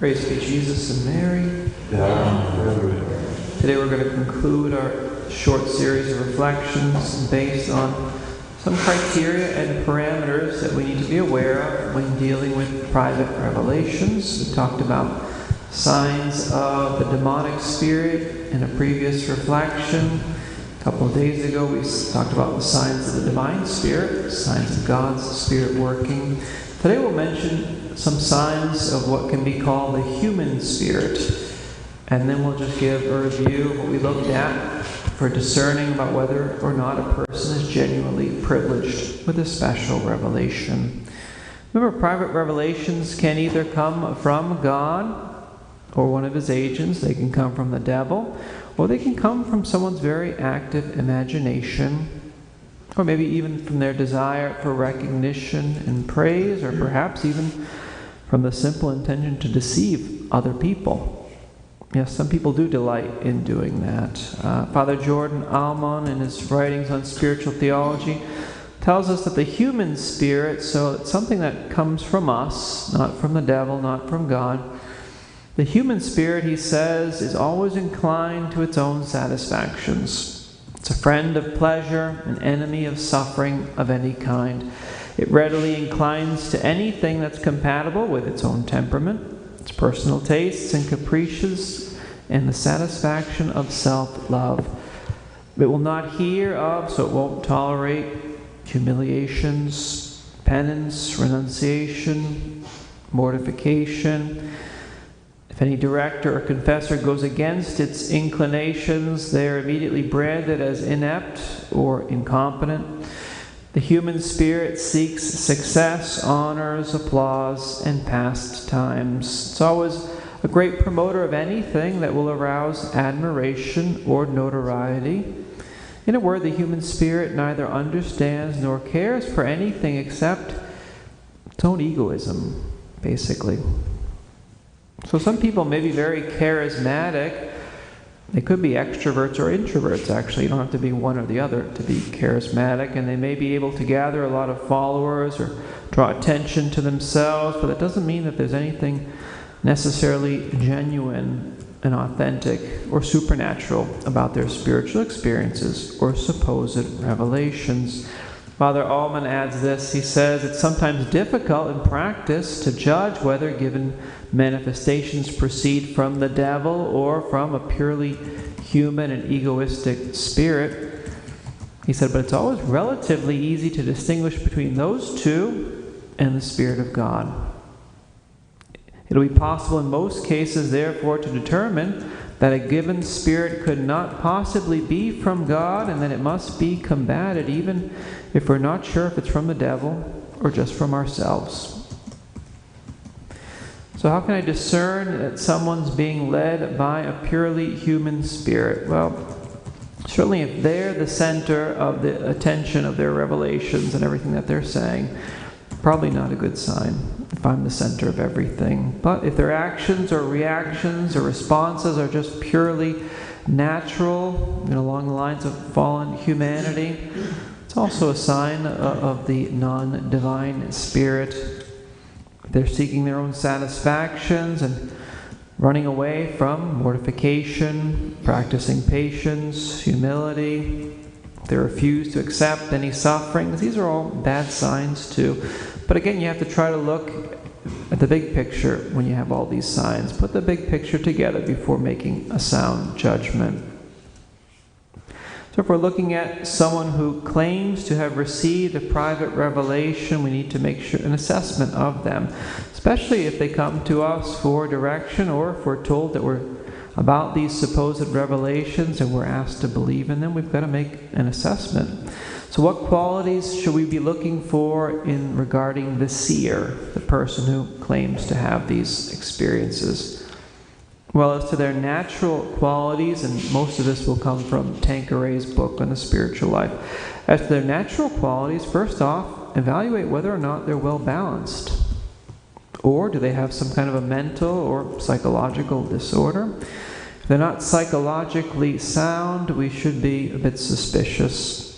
Praise be Jesus and Mary. Today we're going to conclude our short series of reflections based on some criteria and parameters that we need to be aware of when dealing with private revelations. We talked about signs of the demonic spirit in a previous reflection. A couple of days ago we talked about the signs of the divine spirit, signs of God's spirit working. Today we'll mention some signs of what can be called the human spirit. And then we'll just give a review of what we looked at for discerning about whether or not a person is genuinely privileged with a special revelation. Remember, private revelations can either come from God or one of his agents. They can come from the devil, or they can come from someone's very active imagination, or maybe even from their desire for recognition and praise, or perhaps even from the simple intention to deceive other people. Yes, some people do delight in doing that. Father Jordan Almon, in his writings on spiritual theology, tells us that the human spirit, so it's something that comes from us, not from the devil, not from God. The human spirit, he says, is always inclined to its own satisfactions. It's a friend of pleasure, an enemy of suffering of any kind. It readily inclines to anything that's compatible with its own temperament, its personal tastes and caprices, and the satisfaction of self-love. It will not hear of, so it won't tolerate, humiliations, penance, renunciation, mortification. If any director or confessor goes against its inclinations, they are immediately branded as inept or incompetent. The human spirit seeks success, honors, applause, and pastimes. It's always a great promoter of anything that will arouse admiration or notoriety. In a word, the human spirit neither understands nor cares for anything except its own egoism, basically. So some people may be very charismatic. They could be extroverts or introverts, actually. You don't have to be one or the other to be charismatic. And they may be able to gather a lot of followers or draw attention to themselves, but that doesn't mean that there's anything necessarily genuine and authentic or supernatural about their spiritual experiences or supposed revelations. Father Allman adds this. He says, it's sometimes difficult in practice to judge whether given manifestations proceed from the devil or from a purely human and egoistic spirit. He said, but it's always relatively easy to distinguish between those two and the Spirit of God. It'll be possible in most cases, therefore, to determine that a given spirit could not possibly be from God, and that it must be combated, even if we're not sure if it's from the devil or just from ourselves. So how can I discern that someone's being led by a purely human spirit? Well, certainly if they're the center of the attention of their revelations and everything that they're saying, probably not a good sign if I'm the center of everything. But if their actions or reactions or responses are just purely natural, along the lines of fallen humanity, it's also a sign of the non-divine spirit. They're seeking their own satisfactions and running away from mortification, practicing patience, humility. They refuse to accept any suffering. These are all bad signs too. But again, you have to try to look at the big picture when you have all these signs. Put the big picture together before making a sound judgment. So if we're looking at someone who claims to have received a private revelation, we need to make sure an assessment of them, especially if they come to us for direction, or if we're told that we're about these supposed revelations and we're asked to believe in them. We've got to make an assessment. So what qualities should we be looking for in regarding the seer, the person who claims to have these experiences? Well, as to their natural qualities, and most of this will come from Tanqueray's book on the spiritual life. As to their natural qualities, first off, evaluate whether or not they're well balanced. Or do they have some kind of a mental or psychological disorder? If they're not psychologically sound, we should be a bit suspicious.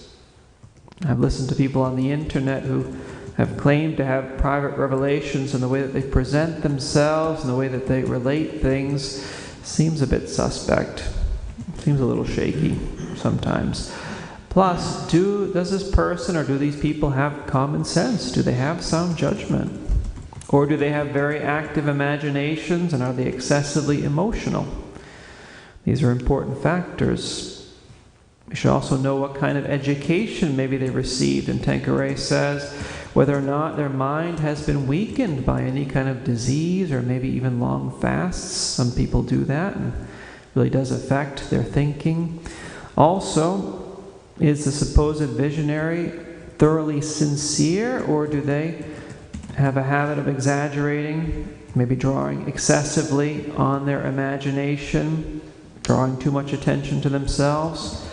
I've listened to people on the internet who have claimed to have private revelations, and the way that they present themselves and the way that they relate things seems a bit suspect. Seems a little shaky sometimes. Plus, does this person or do these people have common sense? Do they have sound judgment? Or do they have very active imaginations, and are they excessively emotional? These are important factors. We should also know what kind of education maybe they received. And Tanqueray says whether or not their mind has been weakened by any kind of disease or maybe even long fasts. Some people do that, and it really does affect their thinking. Also, is the supposed visionary thoroughly sincere, or do they have a habit of exaggerating, maybe drawing excessively on their imagination, drawing too much attention to themselves?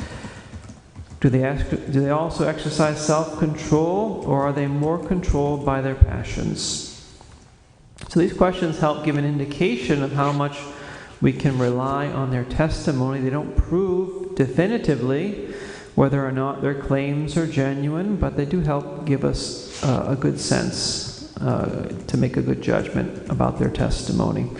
Do they also exercise self-control, or are they more controlled by their passions? So these questions help give an indication of how much we can rely on their testimony. They don't prove definitively whether or not their claims are genuine, but they do help give us a good sense to make a good judgment about their testimony.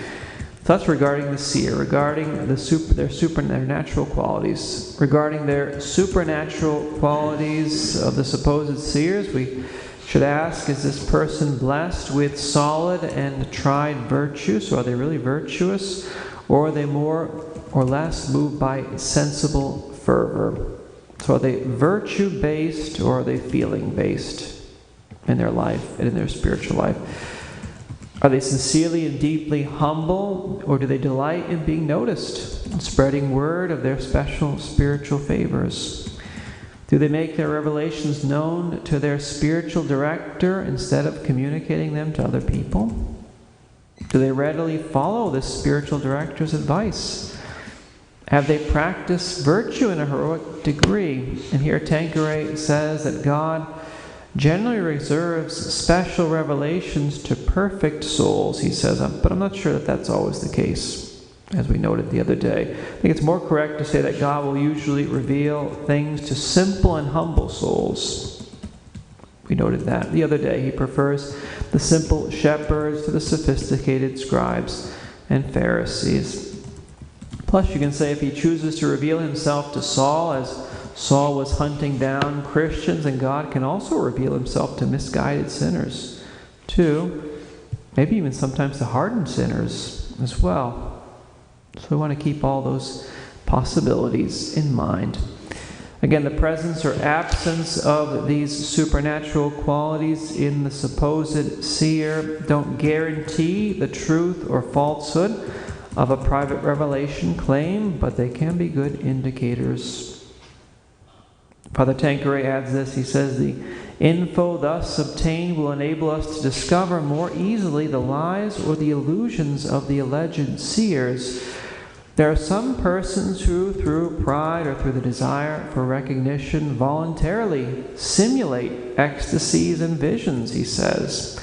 So that's regarding the seer, regarding their natural qualities. Regarding their supernatural qualities of the supposed seers, we should ask, is this person blessed with solid and tried virtue? So are they really virtuous? Or are they more or less moved by sensible fervor? So are they virtue-based, or are they feeling-based in their life and in their spiritual life? Are they sincerely and deeply humble, or do they delight in being noticed and spreading word of their special spiritual favors? Do they make their revelations known to their spiritual director instead of communicating them to other people? Do they readily follow this spiritual director's advice? Have they practiced virtue in a heroic degree? And here Tanqueray says that God generally reserves special revelations to perfect souls, he says, but I'm not sure that that's always the case, as we noted the other day. I think it's more correct to say that God will usually reveal things to simple and humble souls. We noted that the other day. He prefers the simple shepherds to the sophisticated scribes and Pharisees. Plus, you can say if he chooses to reveal himself to Saul, as Saul was hunting down Christians, and God can also reveal himself to misguided sinners, too. Maybe even sometimes to hardened sinners as well. So we want to keep all those possibilities in mind. Again, the presence or absence of these supernatural qualities in the supposed seer don't guarantee the truth or falsehood of a private revelation claim, but they can be good indicators. Father Tanqueray adds this. He says, the info thus obtained will enable us to discover more easily the lies or the illusions of the alleged seers. There are some persons who, through pride or through the desire for recognition, voluntarily simulate ecstasies and visions, he says.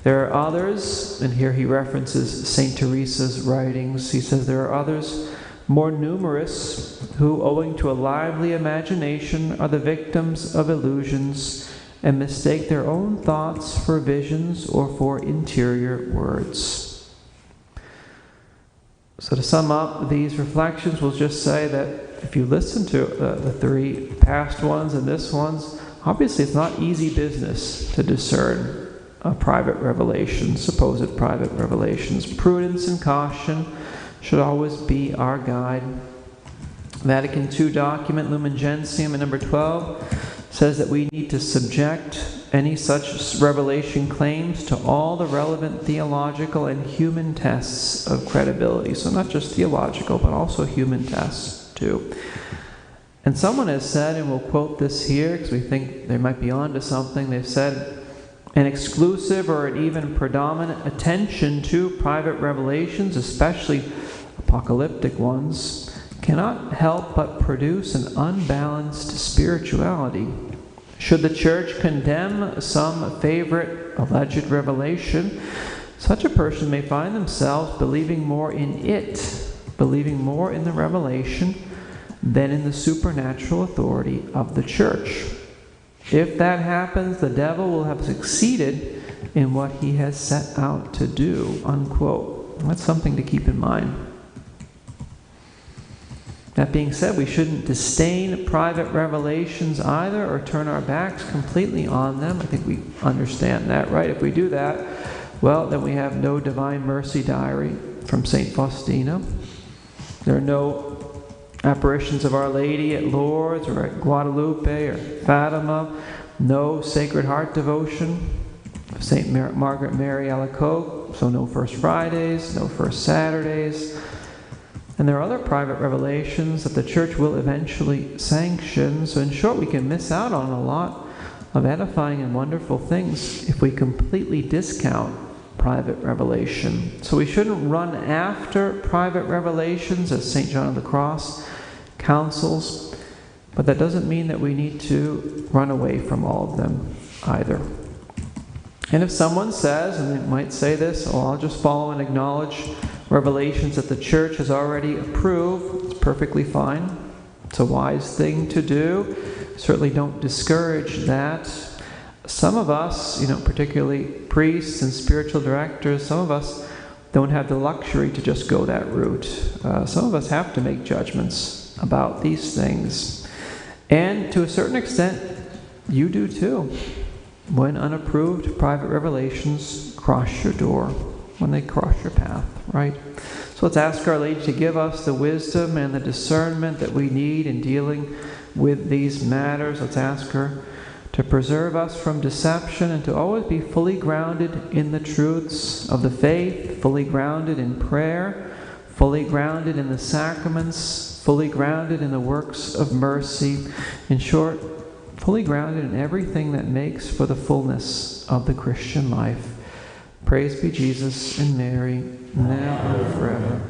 There are others, and here he references St. Teresa's writings. He says there are others more numerous who, owing to a lively imagination, are the victims of illusions and mistake their own thoughts for visions or for interior words. So to sum up these reflections, we'll just say that if you listen to the three past ones and this one's, obviously it's not easy business to discern private revelations, supposed private revelations. Prudence and caution should always be our guide. Vatican II document, Lumen Gentium, in number 12, says that we need to subject any such revelation claims to all the relevant theological and human tests of credibility. So not just theological, but also human tests too. And someone has said, and we'll quote this here because we think they might be onto something, they've said, an exclusive or an even predominant attention to private revelations, especially apocalyptic ones, cannot help but produce an unbalanced spirituality. Should the Church condemn some favorite alleged revelation, such a person may find themselves believing more in it, believing more in the revelation than in the supernatural authority of the Church. If that happens, the devil will have succeeded in what he has set out to do, unquote. That's something to keep in mind. That being said, we shouldn't disdain private revelations either or turn our backs completely on them. I think we understand that, right? If we do that, well, then we have no Divine Mercy Diary from St. Faustina. There are no apparitions of Our Lady at Lourdes or at Guadalupe or Fatima. No Sacred Heart devotion of St. Margaret Mary Alacoque. So no First Fridays, no First Saturdays. And there are other private revelations that the Church will eventually sanction. So in short, we can miss out on a lot of edifying and wonderful things if we completely discount private revelation. So we shouldn't run after private revelations, as St. John of the Cross counsels, but that doesn't mean that we need to run away from all of them either. And if someone says, and they might say this, oh, I'll just follow and acknowledge revelations that the Church has already approved, it's perfectly fine. It's a wise thing to do. Certainly don't discourage that. Some of us, particularly priests and spiritual directors, some of us don't have the luxury to just go that route. Some of us have to make judgments about these things. And to a certain extent, you do too. When unapproved private revelations cross your door, when they cross your path, right? So let's ask Our Lady to give us the wisdom and the discernment that we need in dealing with these matters. Let's ask her to preserve us from deception and to always be fully grounded in the truths of the faith, fully grounded in prayer, fully grounded in the sacraments, fully grounded in the works of mercy. In short, fully grounded in everything that makes for the fullness of the Christian life. Praise be Jesus and Mary, now and forever.